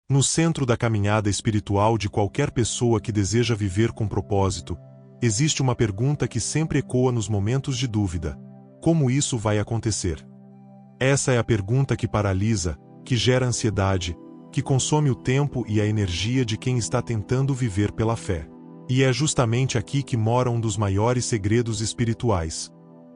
No centro da caminhada espiritual de qualquer pessoa que deseja viver com propósito, existe uma pergunta que sempre ecoa nos momentos de dúvida: como isso vai acontecer? Essa é a pergunta que paralisa, que gera ansiedade, que consome o tempo e a energia de quem está tentando viver pela fé. E é justamente aqui que mora um dos maiores segredos espirituais.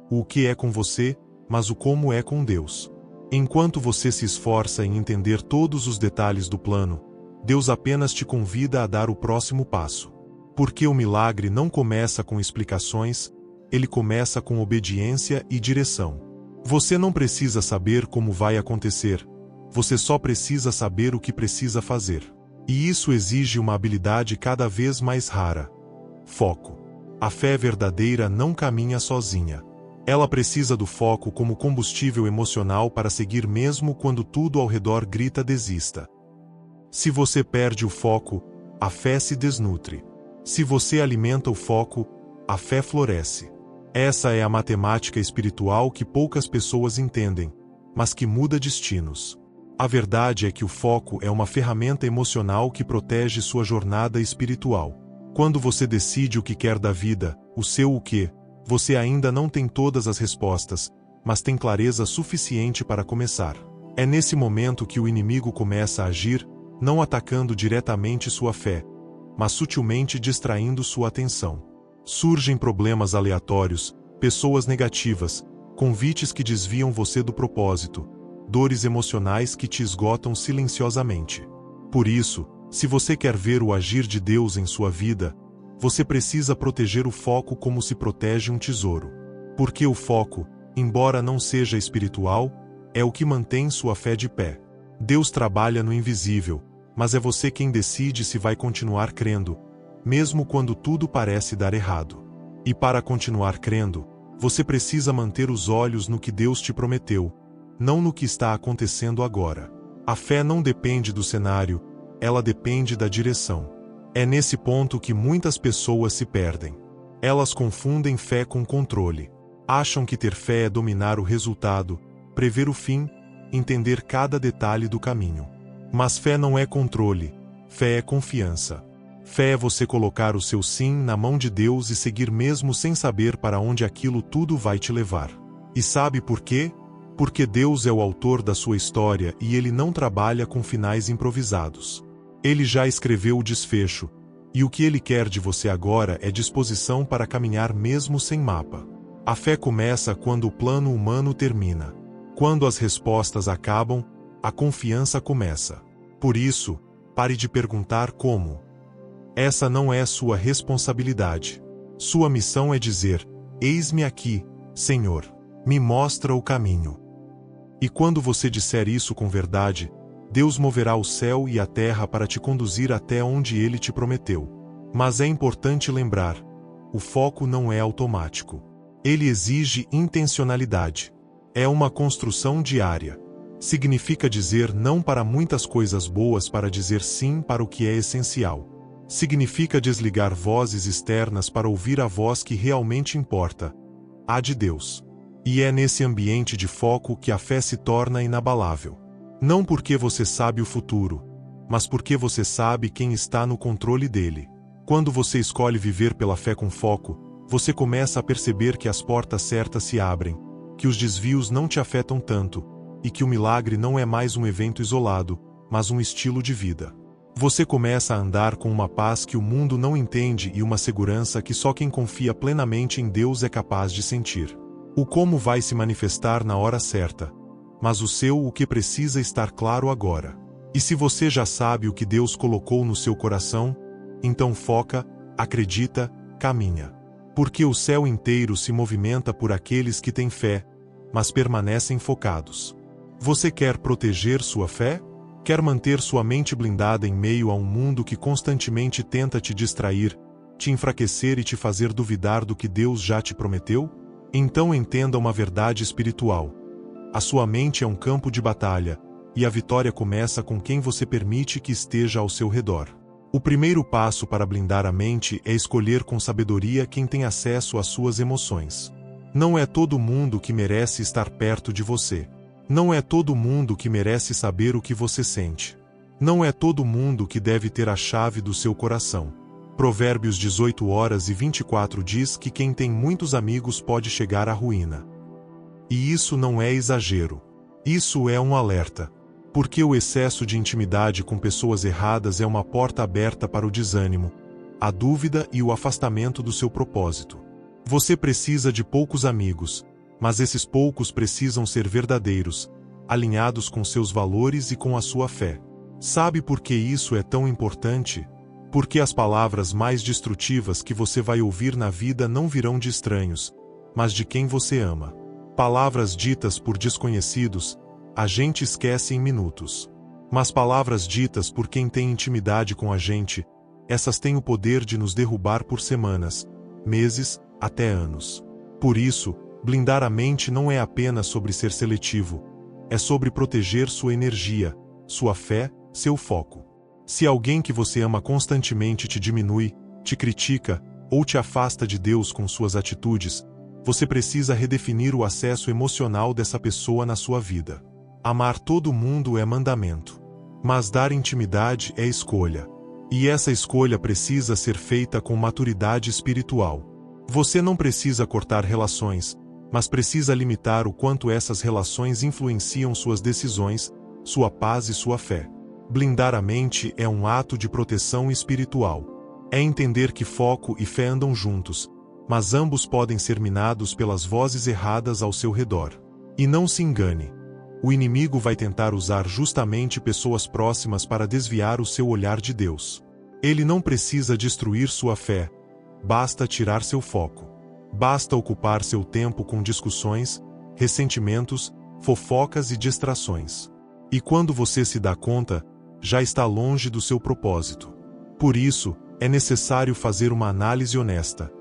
O que é com você, mas o como é com Deus. Enquanto você se esforça em entender todos os detalhes do plano, Deus apenas te convida a dar o próximo passo. Porque o milagre não começa com explicações, ele começa com obediência e direção. Você não precisa saber como vai acontecer, você só precisa saber o que precisa fazer. E isso exige uma habilidade cada vez mais rara: foco. A fé verdadeira não caminha sozinha. Ela precisa do foco como combustível emocional para seguir mesmo quando tudo ao redor grita desista. Se você perde o foco, a fé se desnutre. Se você alimenta o foco, a fé floresce. Essa é a matemática espiritual que poucas pessoas entendem, mas que muda destinos. A verdade é que o foco é uma ferramenta emocional que protege sua jornada espiritual. Quando você decide o que quer da vida, o seu o quê, você ainda não tem todas as respostas, mas tem clareza suficiente para começar. É nesse momento que o inimigo começa a agir, não atacando diretamente sua fé, mas sutilmente distraindo sua atenção. Surgem problemas aleatórios, pessoas negativas, convites que desviam você do propósito, dores emocionais que te esgotam silenciosamente. Por isso, se você quer ver o agir de Deus em sua vida, você precisa proteger o foco como se protege um tesouro. Porque o foco, embora não seja espiritual, é o que mantém sua fé de pé. Deus trabalha no invisível, mas é você quem decide se vai continuar crendo, mesmo quando tudo parece dar errado. E para continuar crendo, você precisa manter os olhos no que Deus te prometeu, não no que está acontecendo agora. A fé não depende do cenário, ela depende da direção. É nesse ponto que muitas pessoas se perdem. Elas confundem fé com controle. Acham que ter fé é dominar o resultado, prever o fim, entender cada detalhe do caminho. Mas fé não é controle, fé é confiança. Fé é você colocar o seu sim na mão de Deus e seguir mesmo sem saber para onde aquilo tudo vai te levar. E sabe por quê? Porque Deus é o autor da sua história e Ele não trabalha com finais improvisados. Ele já escreveu o desfecho, e o que Ele quer de você agora é disposição para caminhar mesmo sem mapa. A fé começa quando o plano humano termina. Quando as respostas acabam, a confiança começa. Por isso, pare de perguntar como. Essa não é sua responsabilidade. Sua missão é dizer: eis-me aqui, Senhor, me mostra o caminho. E quando você disser isso com verdade, Deus moverá o céu e a terra para te conduzir até onde Ele te prometeu. Mas é importante lembrar: o foco não é automático. Ele exige intencionalidade. É uma construção diária. Significa dizer não para muitas coisas boas para dizer sim para o que é essencial. Significa desligar vozes externas para ouvir a voz que realmente importa, a de Deus. E é nesse ambiente de foco que a fé se torna inabalável. Não porque você sabe o futuro, mas porque você sabe quem está no controle dele. Quando você escolhe viver pela fé com foco, você começa a perceber que as portas certas se abrem, que os desvios não te afetam tanto, e que o milagre não é mais um evento isolado, mas um estilo de vida. Você começa a andar com uma paz que o mundo não entende e uma segurança que só quem confia plenamente em Deus é capaz de sentir. O como vai se manifestar na hora certa, mas o que precisa estar claro agora. E se você já sabe o que Deus colocou no seu coração, então foca, acredita, caminha. Porque o céu inteiro se movimenta por aqueles que têm fé, mas permanecem focados. Você quer proteger sua fé? Quer manter sua mente blindada em meio a um mundo que constantemente tenta te distrair, te enfraquecer e te fazer duvidar do que Deus já te prometeu? Então entenda uma verdade espiritual. A sua mente é um campo de batalha, e a vitória começa com quem você permite que esteja ao seu redor. O primeiro passo para blindar a mente é escolher com sabedoria quem tem acesso às suas emoções. Não é todo mundo que merece estar perto de você. Não é todo mundo que merece saber o que você sente. Não é todo mundo que deve ter a chave do seu coração. Provérbios 18:24 diz que quem tem muitos amigos pode chegar à ruína. E isso não é exagero. Isso é um alerta. Porque o excesso de intimidade com pessoas erradas é uma porta aberta para o desânimo, a dúvida e o afastamento do seu propósito. Você precisa de poucos amigos, mas esses poucos precisam ser verdadeiros, alinhados com seus valores e com a sua fé. Sabe por que isso é tão importante? Porque as palavras mais destrutivas que você vai ouvir na vida não virão de estranhos, mas de quem você ama. Palavras ditas por desconhecidos, a gente esquece em minutos. Mas palavras ditas por quem tem intimidade com a gente, essas têm o poder de nos derrubar por semanas, meses, até anos. Por isso, blindar a mente não é apenas sobre ser seletivo, é sobre proteger sua energia, sua fé, seu foco. Se alguém que você ama constantemente te diminui, te critica, ou te afasta de Deus com suas atitudes, você precisa redefinir o acesso emocional dessa pessoa na sua vida. Amar todo mundo é mandamento. Mas dar intimidade é escolha. E essa escolha precisa ser feita com maturidade espiritual. Você não precisa cortar relações, mas precisa limitar o quanto essas relações influenciam suas decisões, sua paz e sua fé. Blindar a mente é um ato de proteção espiritual. É entender que foco e fé andam juntos, mas ambos podem ser minados pelas vozes erradas ao seu redor. E não se engane. O inimigo vai tentar usar justamente pessoas próximas para desviar o seu olhar de Deus. Ele não precisa destruir sua fé, basta tirar seu foco. Basta ocupar seu tempo com discussões, ressentimentos, fofocas e distrações. E quando você se dá conta, já está longe do seu propósito. Por isso, é necessário fazer uma análise honesta.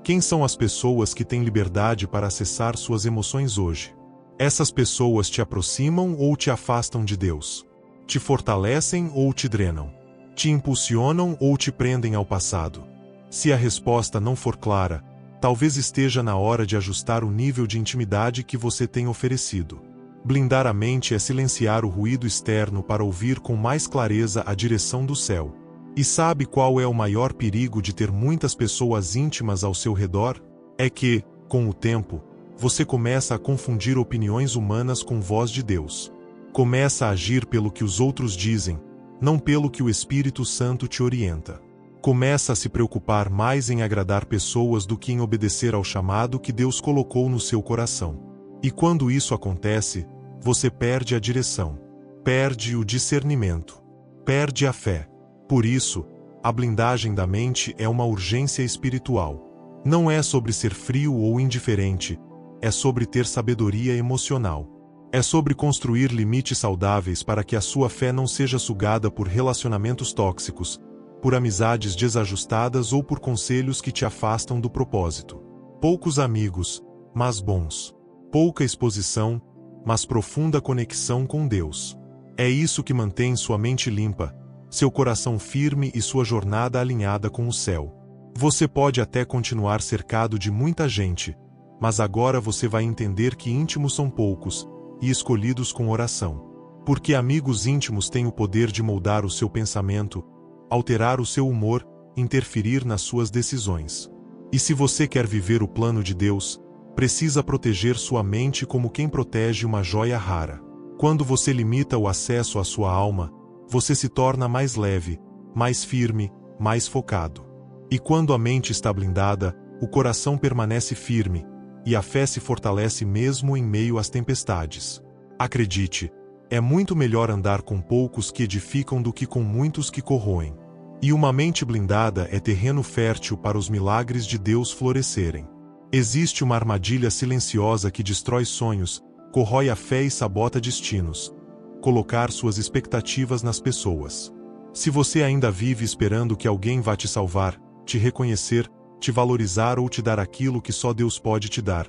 Quem são as pessoas que têm liberdade para acessar suas emoções hoje? Essas pessoas te aproximam ou te afastam de Deus? Te fortalecem ou te drenam? Te impulsionam ou te prendem ao passado? Se a resposta não for clara, talvez esteja na hora de ajustar o nível de intimidade que você tem oferecido. Blindar a mente é silenciar o ruído externo para ouvir com mais clareza a direção do céu. E sabe qual é o maior perigo de ter muitas pessoas íntimas ao seu redor? É que, com o tempo, você começa a confundir opiniões humanas com voz de Deus. Começa a agir pelo que os outros dizem, não pelo que o Espírito Santo te orienta. Começa a se preocupar mais em agradar pessoas do que em obedecer ao chamado que Deus colocou no seu coração. E quando isso acontece, você perde a direção, perde o discernimento, perde a fé. Por isso, a blindagem da mente é uma urgência espiritual. Não é sobre ser frio ou indiferente, é sobre ter sabedoria emocional. É sobre construir limites saudáveis para que a sua fé não seja sugada por relacionamentos tóxicos, por amizades desajustadas ou por conselhos que te afastam do propósito. Poucos amigos, mas bons. Pouca exposição, mas profunda conexão com Deus. É isso que mantém sua mente limpa, seu coração firme e sua jornada alinhada com o céu. Você pode até continuar cercado de muita gente, mas agora você vai entender que íntimos são poucos, e escolhidos com oração. Porque amigos íntimos têm o poder de moldar o seu pensamento, alterar o seu humor, interferir nas suas decisões. E se você quer viver o plano de Deus, precisa proteger sua mente como quem protege uma joia rara. Quando você limita o acesso à sua alma, você se torna mais leve, mais firme, mais focado. E quando a mente está blindada, o coração permanece firme, e a fé se fortalece mesmo em meio às tempestades. Acredite, é muito melhor andar com poucos que edificam do que com muitos que corroem. E uma mente blindada é terreno fértil para os milagres de Deus florescerem. Existe uma armadilha silenciosa que destrói sonhos, corrói a fé e sabota destinos. Colocar suas expectativas nas pessoas. Se você ainda vive esperando que alguém vá te salvar, te reconhecer, te valorizar ou te dar aquilo que só Deus pode te dar,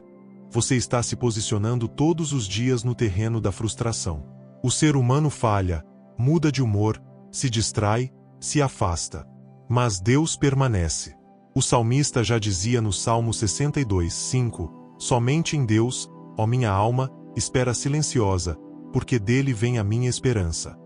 você está se posicionando todos os dias no terreno da frustração. O ser humano falha, muda de humor, se distrai, se afasta. Mas Deus permanece. O salmista já dizia no Salmo 62:5, somente em Deus, ó minha alma, espera silenciosa, porque dele vem a minha esperança.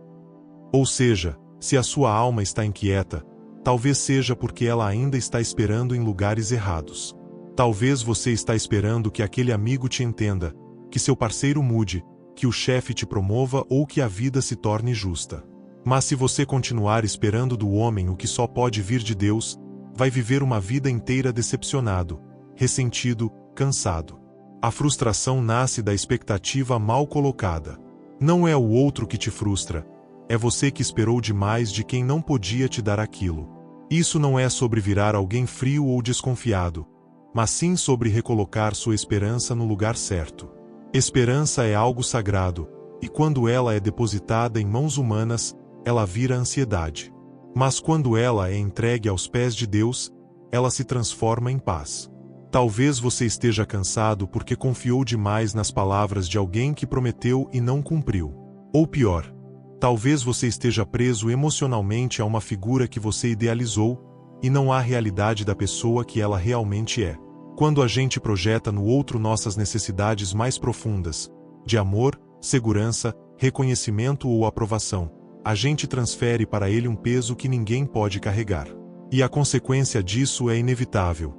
Ou seja, se a sua alma está inquieta, talvez seja porque ela ainda está esperando em lugares errados. Talvez você está esperando que aquele amigo te entenda, que seu parceiro mude, que o chefe te promova ou que a vida se torne justa. Mas se você continuar esperando do homem o que só pode vir de Deus, vai viver uma vida inteira decepcionado, ressentido, cansado. A frustração nasce da expectativa mal colocada. Não é o outro que te frustra, é você que esperou demais de quem não podia te dar aquilo. Isso não é sobre virar alguém frio ou desconfiado, mas sim sobre recolocar sua esperança no lugar certo. Esperança é algo sagrado, e quando ela é depositada em mãos humanas, ela vira ansiedade. Mas quando ela é entregue aos pés de Deus, ela se transforma em paz. Talvez você esteja cansado porque confiou demais nas palavras de alguém que prometeu e não cumpriu. Ou pior, talvez você esteja preso emocionalmente a uma figura que você idealizou, e não à realidade da pessoa que ela realmente é. Quando a gente projeta no outro nossas necessidades mais profundas, de amor, segurança, reconhecimento ou aprovação, a gente transfere para ele um peso que ninguém pode carregar. E a consequência disso é inevitável: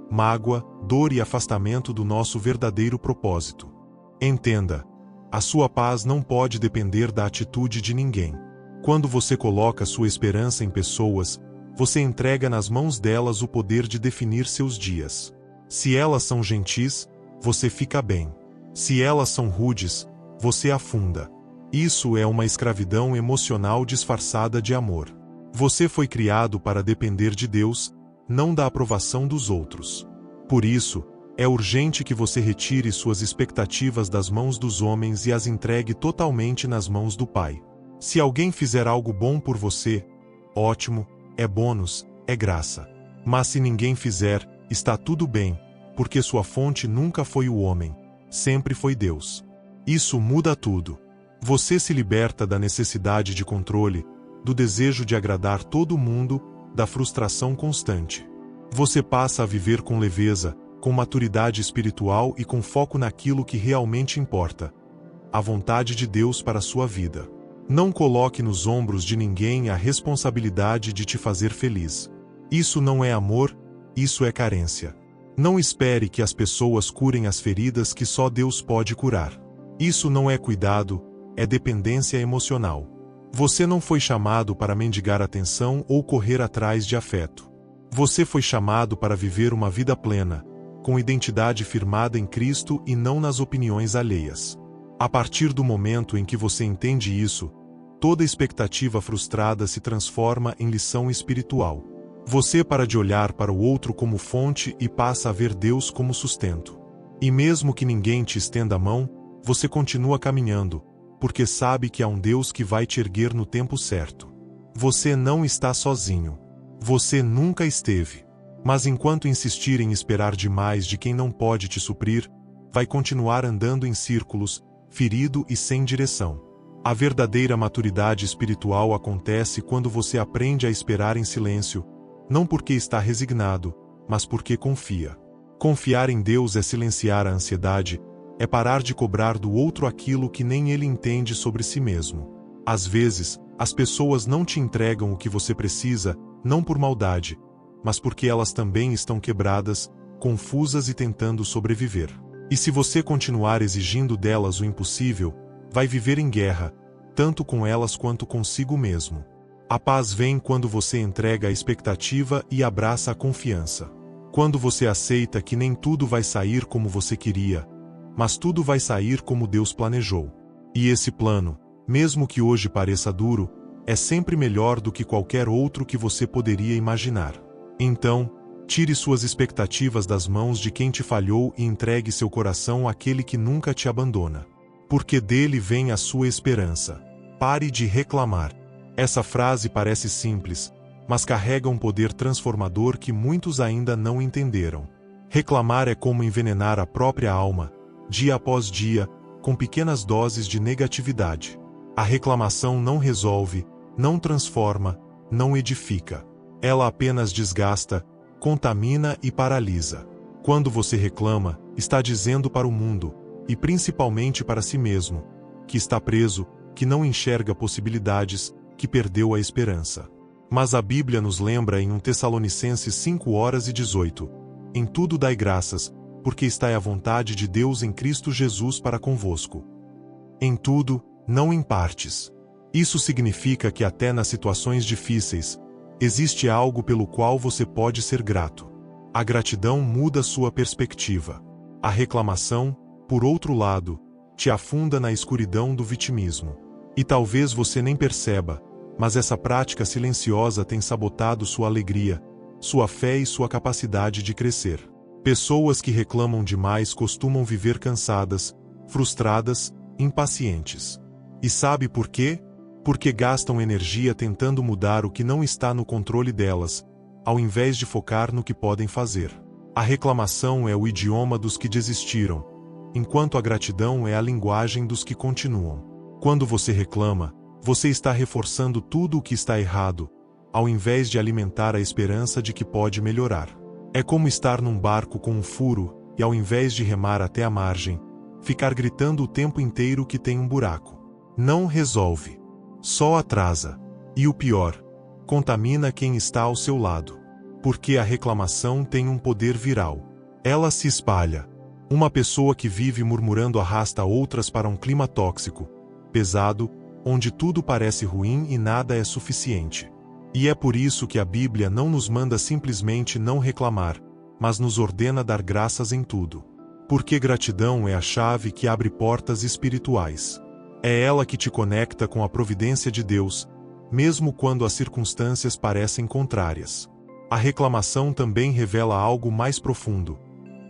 mágoa, dor e afastamento do nosso verdadeiro propósito. Entenda, a sua paz não pode depender da atitude de ninguém. Quando você coloca sua esperança em pessoas, você entrega nas mãos delas o poder de definir seus dias. Se elas são gentis, você fica bem. Se elas são rudes, você afunda. Isso é uma escravidão emocional disfarçada de amor. Você foi criado para depender de Deus, não da aprovação dos outros. Por isso, é urgente que você retire suas expectativas das mãos dos homens e as entregue totalmente nas mãos do Pai. Se alguém fizer algo bom por você, ótimo, é bônus, é graça. Mas se ninguém fizer, está tudo bem, porque sua fonte nunca foi o homem, sempre foi Deus. Isso muda tudo. Você se liberta da necessidade de controle, do desejo de agradar todo mundo, da frustração constante. Você passa a viver com leveza, com maturidade espiritual e com foco naquilo que realmente importa: a vontade de Deus para a sua vida. Não coloque nos ombros de ninguém a responsabilidade de te fazer feliz. Isso não é amor, isso é carência. Não espere que as pessoas curem as feridas que só Deus pode curar. Isso não é cuidado, é dependência emocional. Você não foi chamado para mendigar atenção ou correr atrás de afeto. Você foi chamado para viver uma vida plena, com identidade firmada em Cristo e não nas opiniões alheias. A partir do momento em que você entende isso, toda expectativa frustrada se transforma em lição espiritual. Você para de olhar para o outro como fonte e passa a ver Deus como sustento. E mesmo que ninguém te estenda a mão, você continua caminhando, porque sabe que há um Deus que vai te erguer no tempo certo. Você não está sozinho. Você nunca esteve. Mas enquanto insistir em esperar demais de quem não pode te suprir, vai continuar andando em círculos, ferido e sem direção. A verdadeira maturidade espiritual acontece quando você aprende a esperar em silêncio, não porque está resignado, mas porque confia. Confiar em Deus é silenciar a ansiedade, é parar de cobrar do outro aquilo que nem ele entende sobre si mesmo. Às vezes, as pessoas não te entregam o que você precisa, não por maldade, mas porque elas também estão quebradas, confusas e tentando sobreviver. E se você continuar exigindo delas o impossível, vai viver em guerra, tanto com elas quanto consigo mesmo. A paz vem quando você entrega a expectativa e abraça a confiança. Quando você aceita que nem tudo vai sair como você queria, mas tudo vai sair como Deus planejou. E esse plano, mesmo que hoje pareça duro, é sempre melhor do que qualquer outro que você poderia imaginar. Então, tire suas expectativas das mãos de quem te falhou e entregue seu coração àquele que nunca te abandona. Porque dele vem a sua esperança. Pare de reclamar. Essa frase parece simples, mas carrega um poder transformador que muitos ainda não entenderam. Reclamar é como envenenar a própria alma, dia após dia, com pequenas doses de negatividade. A reclamação não resolve, não transforma, não edifica. Ela apenas desgasta, contamina e paralisa. Quando você reclama, está dizendo para o mundo, e principalmente para si mesmo, que está preso, que não enxerga possibilidades, que perdeu a esperança. Mas a Bíblia nos lembra em 1 Tessalonicenses 5:18, em tudo dai graças, porque está à vontade de Deus em Cristo Jesus para convosco. Em tudo, não em partes. Isso significa que até nas situações difíceis, existe algo pelo qual você pode ser grato. A gratidão muda sua perspectiva. A reclamação, por outro lado, te afunda na escuridão do vitimismo. E talvez você nem perceba, mas essa prática silenciosa tem sabotado sua alegria, sua fé e sua capacidade de crescer. Pessoas que reclamam demais costumam viver cansadas, frustradas, impacientes. E sabe por quê? Porque gastam energia tentando mudar o que não está no controle delas, ao invés de focar no que podem fazer. A reclamação é o idioma dos que desistiram, enquanto a gratidão é a linguagem dos que continuam. Quando você reclama, você está reforçando tudo o que está errado, ao invés de alimentar a esperança de que pode melhorar. É como estar num barco com um furo e, ao invés de remar até a margem, ficar gritando o tempo inteiro que tem um buraco. Não resolve. Só atrasa. E o pior, contamina quem está ao seu lado. Porque a reclamação tem um poder viral. Ela se espalha. Uma pessoa que vive murmurando arrasta outras para um clima tóxico, pesado, onde tudo parece ruim e nada é suficiente. E é por isso que a Bíblia não nos manda simplesmente não reclamar, mas nos ordena dar graças em tudo. Porque gratidão é a chave que abre portas espirituais. É ela que te conecta com a providência de Deus, mesmo quando as circunstâncias parecem contrárias. A reclamação também revela algo mais profundo: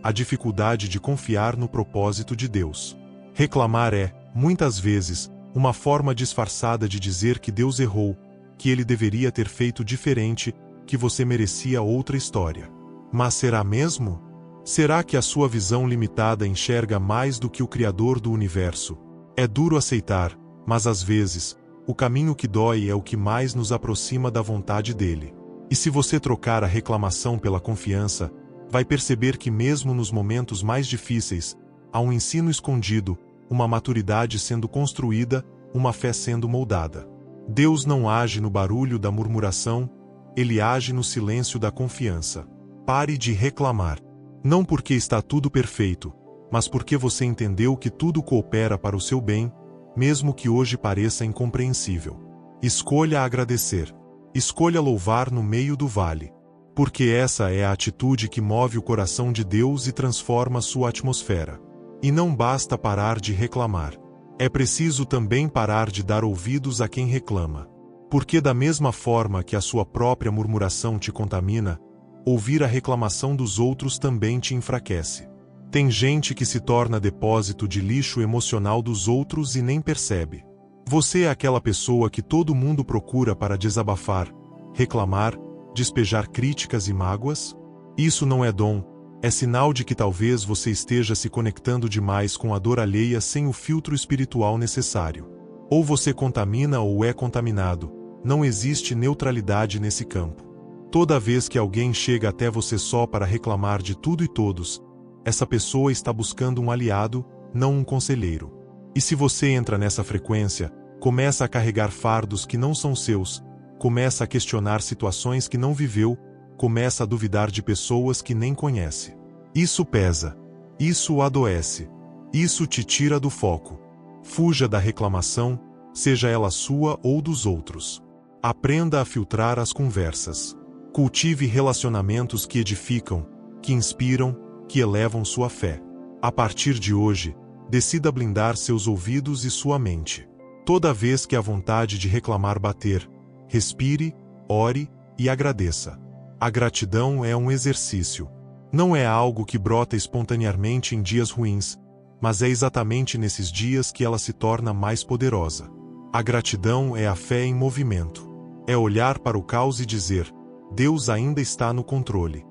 a dificuldade de confiar no propósito de Deus. Reclamar é, muitas vezes, uma forma disfarçada de dizer que Deus errou, que Ele deveria ter feito diferente, que você merecia outra história. Mas será mesmo? Será que a sua visão limitada enxerga mais do que o Criador do universo? É duro aceitar, mas às vezes, o caminho que dói é o que mais nos aproxima da vontade dele. E se você trocar a reclamação pela confiança, vai perceber que mesmo nos momentos mais difíceis, há um ensino escondido, uma maturidade sendo construída, uma fé sendo moldada. Deus não age no barulho da murmuração, Ele age no silêncio da confiança. Pare de reclamar. Não porque está tudo perfeito, mas porque você entendeu que tudo coopera para o seu bem, mesmo que hoje pareça incompreensível. Escolha agradecer. Escolha louvar no meio do vale. Porque essa é a atitude que move o coração de Deus e transforma sua atmosfera. E não basta parar de reclamar. É preciso também parar de dar ouvidos a quem reclama. Porque da mesma forma que a sua própria murmuração te contamina, ouvir a reclamação dos outros também te enfraquece. Tem gente que se torna depósito de lixo emocional dos outros e nem percebe. Você é aquela pessoa que todo mundo procura para desabafar, reclamar, despejar críticas e mágoas? Isso não é dom, é sinal de que talvez você esteja se conectando demais com a dor alheia sem o filtro espiritual necessário. Ou você contamina ou é contaminado, não existe neutralidade nesse campo. Toda vez que alguém chega até você só para reclamar de tudo e todos, essa pessoa está buscando um aliado, não um conselheiro. E se você entra nessa frequência, começa a carregar fardos que não são seus, começa a questionar situações que não viveu, começa a duvidar de pessoas que nem conhece. Isso pesa. Isso adoece. Isso te tira do foco. Fuja da reclamação, seja ela sua ou dos outros. Aprenda a filtrar as conversas. Cultive relacionamentos que edificam, que inspiram, que elevam sua fé. A partir de hoje, decida blindar seus ouvidos e sua mente. Toda vez que a vontade de reclamar bater, respire, ore e agradeça. A gratidão é um exercício. Não é algo que brota espontaneamente em dias ruins, mas é exatamente nesses dias que ela se torna mais poderosa. A gratidão é a fé em movimento. É olhar para o caos e dizer: Deus ainda está no controle.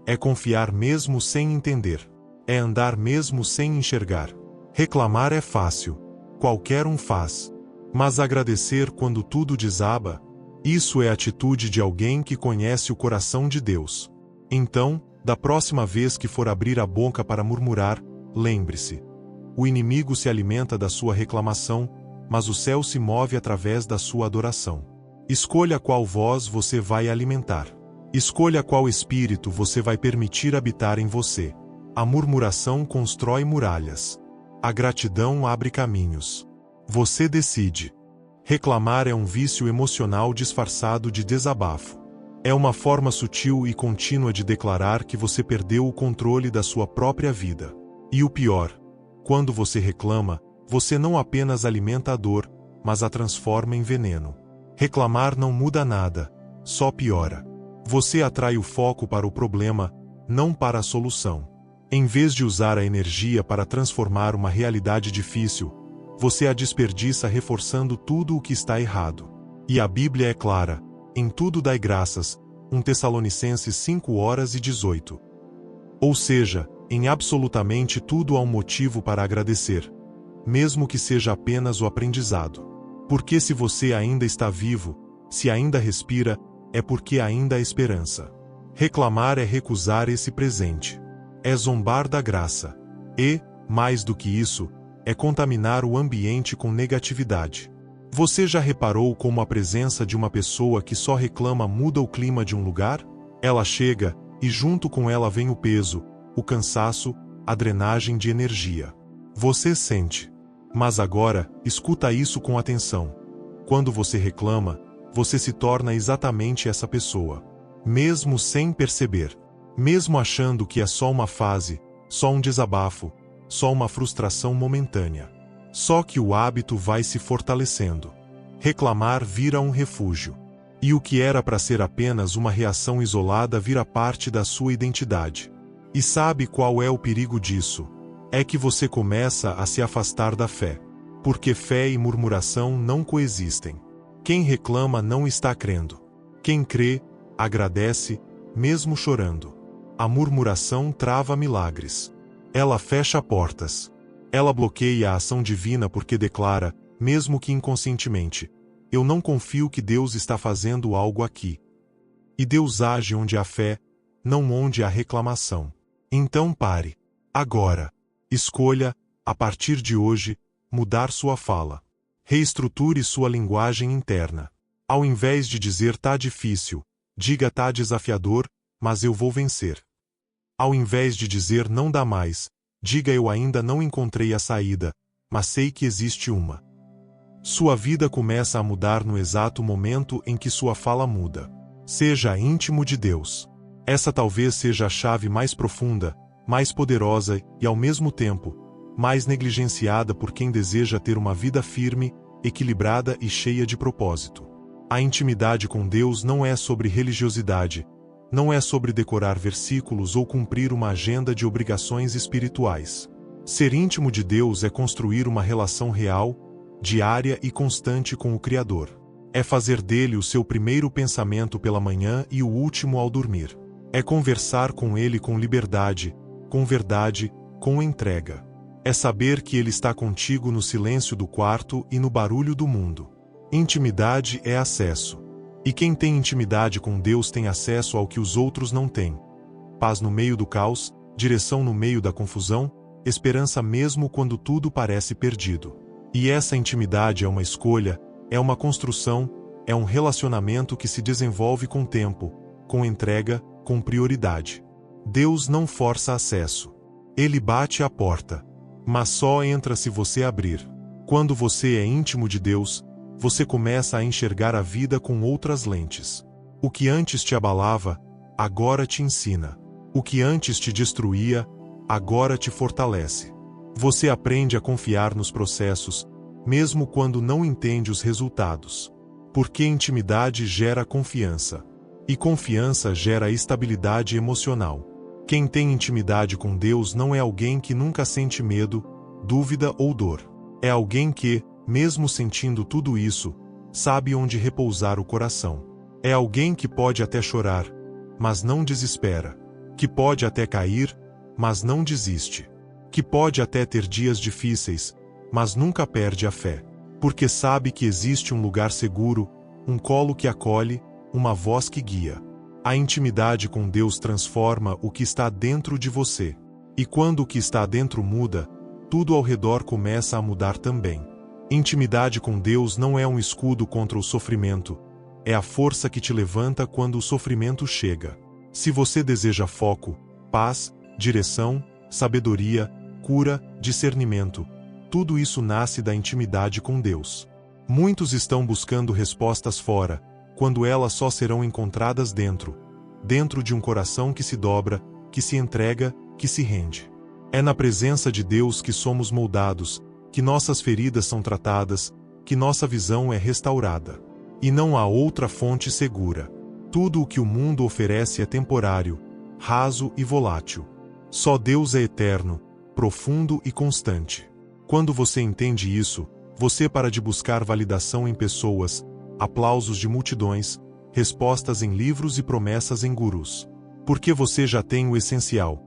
É confiar mesmo sem entender. É andar mesmo sem enxergar. Reclamar é fácil. Qualquer um faz. Mas agradecer quando tudo desaba, isso é a atitude de alguém que conhece o coração de Deus. Então, da próxima vez que for abrir a boca para murmurar, lembre-se: o inimigo se alimenta da sua reclamação, mas o céu se move através da sua adoração. Escolha qual voz você vai alimentar. Escolha qual espírito você vai permitir habitar em você. A murmuração constrói muralhas. A gratidão abre caminhos. Você decide. Reclamar é um vício emocional disfarçado de desabafo. É uma forma sutil e contínua de declarar que você perdeu o controle da sua própria vida. E o pior, quando você reclama, você não apenas alimenta a dor, mas a transforma em veneno. Reclamar não muda nada, só piora. Você atrai o foco para o problema, não para a solução. Em vez de usar a energia para transformar uma realidade difícil, você a desperdiça reforçando tudo o que está errado. E a Bíblia é clara: em tudo dai graças, 1 Tessalonicenses 5:18. Ou seja, em absolutamente tudo há um motivo para agradecer, mesmo que seja apenas o aprendizado. Porque se você ainda está vivo, se ainda respira, é porque ainda há esperança. Reclamar é recusar esse presente. É zombar da graça. E, mais do que isso, é contaminar o ambiente com negatividade. Você já reparou como a presença de uma pessoa que só reclama muda o clima de um lugar? Ela chega, e junto com ela vem o peso, o cansaço, a drenagem de energia. Você sente. Mas agora, escuta isso com atenção. Quando você reclama, você se torna exatamente essa pessoa. Mesmo sem perceber. Mesmo achando que é só uma fase, só um desabafo, só uma frustração momentânea. Só que o hábito vai se fortalecendo. Reclamar vira um refúgio. E o que era para ser apenas uma reação isolada vira parte da sua identidade. E sabe qual é o perigo disso? É que você começa a se afastar da fé. Porque fé e murmuração não coexistem. Quem reclama não está crendo. Quem crê, agradece, mesmo chorando. A murmuração trava milagres. Ela fecha portas. Ela bloqueia a ação divina porque declara, mesmo que inconscientemente: eu não confio que Deus está fazendo algo aqui. E Deus age onde há fé, não onde há reclamação. Então pare. Agora. Escolha, a partir de hoje, mudar sua fala. Reestruture sua linguagem interna. Ao invés de dizer tá difícil, diga tá desafiador, mas eu vou vencer. Ao invés de dizer não dá mais, diga eu ainda não encontrei a saída, mas sei que existe uma. Sua vida começa a mudar no exato momento em que sua fala muda. Seja íntimo de Deus. Essa talvez seja a chave mais profunda, mais poderosa e, ao mesmo tempo, mais negligenciada por quem deseja ter uma vida firme, equilibrada e cheia de propósito. A intimidade com Deus não é sobre religiosidade, não é sobre decorar versículos ou cumprir uma agenda de obrigações espirituais. Ser íntimo de Deus é construir uma relação real, diária e constante com o Criador. É fazer dele o seu primeiro pensamento pela manhã e o último ao dormir. É conversar com ele com liberdade, com verdade, com entrega. É saber que ele está contigo no silêncio do quarto e no barulho do mundo. Intimidade é acesso. E quem tem intimidade com Deus tem acesso ao que os outros não têm. Paz no meio do caos, direção no meio da confusão, esperança mesmo quando tudo parece perdido. E essa intimidade é uma escolha, é uma construção, é um relacionamento que se desenvolve com tempo, com entrega, com prioridade. Deus não força acesso. Ele bate à porta. Mas só entra se você abrir. Quando você é íntimo de Deus, você começa a enxergar a vida com outras lentes. O que antes te abalava, agora te ensina. O que antes te destruía, agora te fortalece. Você aprende a confiar nos processos, mesmo quando não entende os resultados. Porque intimidade gera confiança. E confiança gera estabilidade emocional. Quem tem intimidade com Deus não é alguém que nunca sente medo, dúvida ou dor. É alguém que, mesmo sentindo tudo isso, sabe onde repousar o coração. É alguém que pode até chorar, mas não desespera. Que pode até cair, mas não desiste. Que pode até ter dias difíceis, mas nunca perde a fé. Porque sabe que existe um lugar seguro, um colo que acolhe, uma voz que guia. A intimidade com Deus transforma o que está dentro de você. E quando o que está dentro muda, tudo ao redor começa a mudar também. Intimidade com Deus não é um escudo contra o sofrimento, é a força que te levanta quando o sofrimento chega. Se você deseja foco, paz, direção, sabedoria, cura, discernimento, tudo isso nasce da intimidade com Deus. Muitos estão buscando respostas fora, quando elas só serão encontradas dentro de um coração que se dobra, que se entrega, que se rende. É na presença de Deus que somos moldados, que nossas feridas são tratadas, que nossa visão é restaurada. E não há outra fonte segura. Tudo o que o mundo oferece é temporário, raso e volátil. Só Deus é eterno, profundo e constante. Quando você entende isso, você para de buscar validação em pessoas, aplausos de multidões, respostas em livros e promessas em gurus. Porque você já tem o essencial: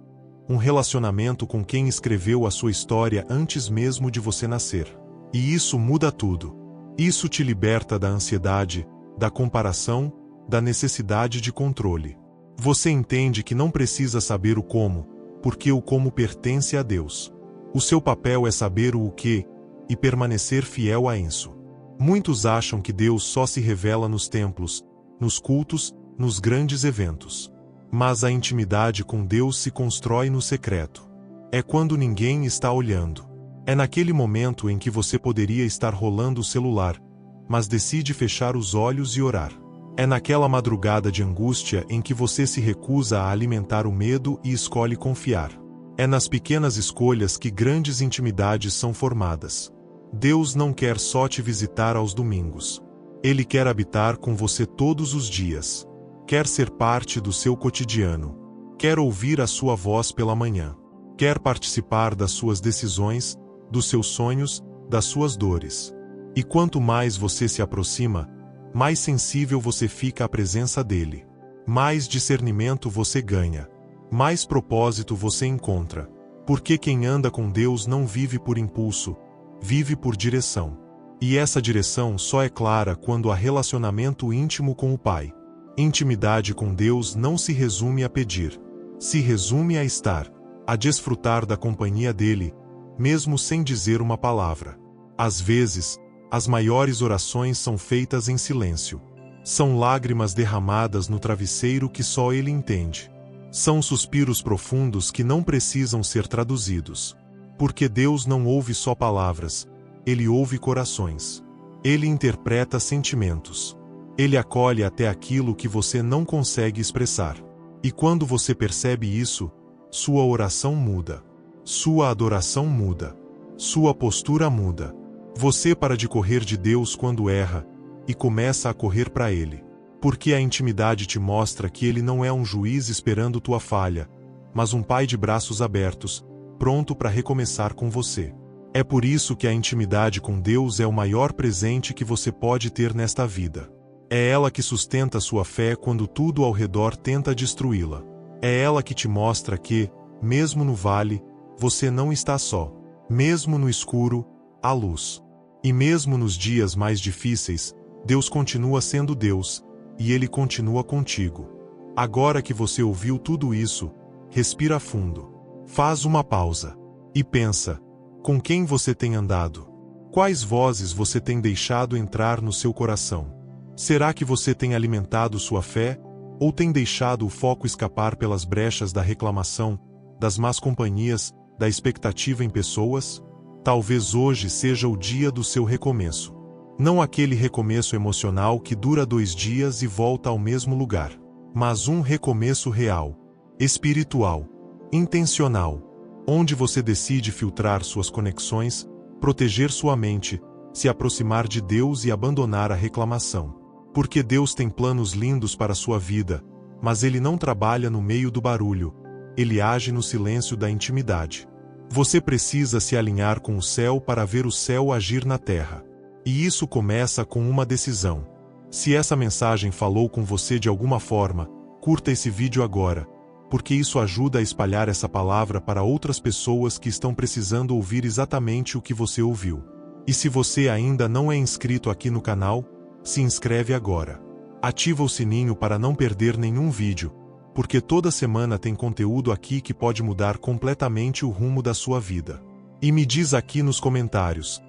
um relacionamento com quem escreveu a sua história antes mesmo de você nascer. E isso muda tudo. Isso te liberta da ansiedade, da comparação, da necessidade de controle. Você entende que não precisa saber o como, porque o como pertence a Deus. O seu papel é saber o que e permanecer fiel a isso. Muitos acham que Deus só se revela nos templos, nos cultos, nos grandes eventos. Mas a intimidade com Deus se constrói no secreto. É quando ninguém está olhando. É naquele momento em que você poderia estar rolando o celular, mas decide fechar os olhos e orar. É naquela madrugada de angústia em que você se recusa a alimentar o medo e escolhe confiar. É nas pequenas escolhas que grandes intimidades são formadas. Deus não quer só te visitar aos domingos. Ele quer habitar com você todos os dias. Quer ser parte do seu cotidiano. Quer ouvir a sua voz pela manhã. Quer participar das suas decisões, dos seus sonhos, das suas dores. E quanto mais você se aproxima, mais sensível você fica à presença dele. Mais discernimento você ganha. Mais propósito você encontra. Porque quem anda com Deus não vive por impulso, vive por direção. E essa direção só é clara quando há relacionamento íntimo com o Pai. Intimidade com Deus não se resume a pedir. Se resume a estar, a desfrutar da companhia dele, mesmo sem dizer uma palavra. Às vezes, as maiores orações são feitas em silêncio. São lágrimas derramadas no travesseiro que só ele entende. São suspiros profundos que não precisam ser traduzidos. Porque Deus não ouve só palavras, ele ouve corações. Ele interpreta sentimentos. Ele acolhe até aquilo que você não consegue expressar. E quando você percebe isso, sua oração muda. Sua adoração muda. Sua postura muda. Você para de correr de Deus quando erra, e começa a correr para Ele. Porque a intimidade te mostra que Ele não é um juiz esperando tua falha, mas um pai de braços abertos, pronto para recomeçar com você. É por isso que a intimidade com Deus é o maior presente que você pode ter nesta vida. É ela que sustenta sua fé quando tudo ao redor tenta destruí-la. É ela que te mostra que, mesmo no vale, você não está só. Mesmo no escuro, há luz. E mesmo nos dias mais difíceis, Deus continua sendo Deus, e Ele continua contigo. Agora que você ouviu tudo isso, respira fundo. Faz uma pausa. E pensa, com quem você tem andado? Quais vozes você tem deixado entrar no seu coração? Será que você tem alimentado sua fé, ou tem deixado o foco escapar pelas brechas da reclamação, das más companhias, da expectativa em pessoas? Talvez hoje seja o dia do seu recomeço. Não aquele recomeço emocional que dura 2 dias e volta ao mesmo lugar, mas um recomeço real, espiritual, intencional, onde você decide filtrar suas conexões, proteger sua mente, se aproximar de Deus e abandonar a reclamação. Porque Deus tem planos lindos para a sua vida, mas Ele não trabalha no meio do barulho, Ele age no silêncio da intimidade. Você precisa se alinhar com o céu para ver o céu agir na terra. E isso começa com uma decisão. Se essa mensagem falou com você de alguma forma, curta esse vídeo agora, porque isso ajuda a espalhar essa palavra para outras pessoas que estão precisando ouvir exatamente o que você ouviu. E se você ainda não é inscrito aqui no canal, se inscreve agora. Ativa o sininho para não perder nenhum vídeo, porque toda semana tem conteúdo aqui que pode mudar completamente o rumo da sua vida. E me diz aqui nos comentários,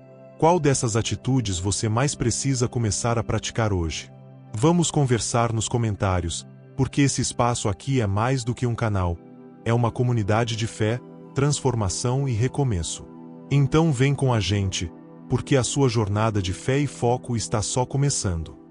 Qual dessas atitudes você mais precisa começar a praticar hoje? Vamos conversar nos comentários, porque esse espaço aqui é mais do que um canal. É uma comunidade de fé, transformação e recomeço. Então vem com a gente, porque a sua jornada de fé e foco está só começando.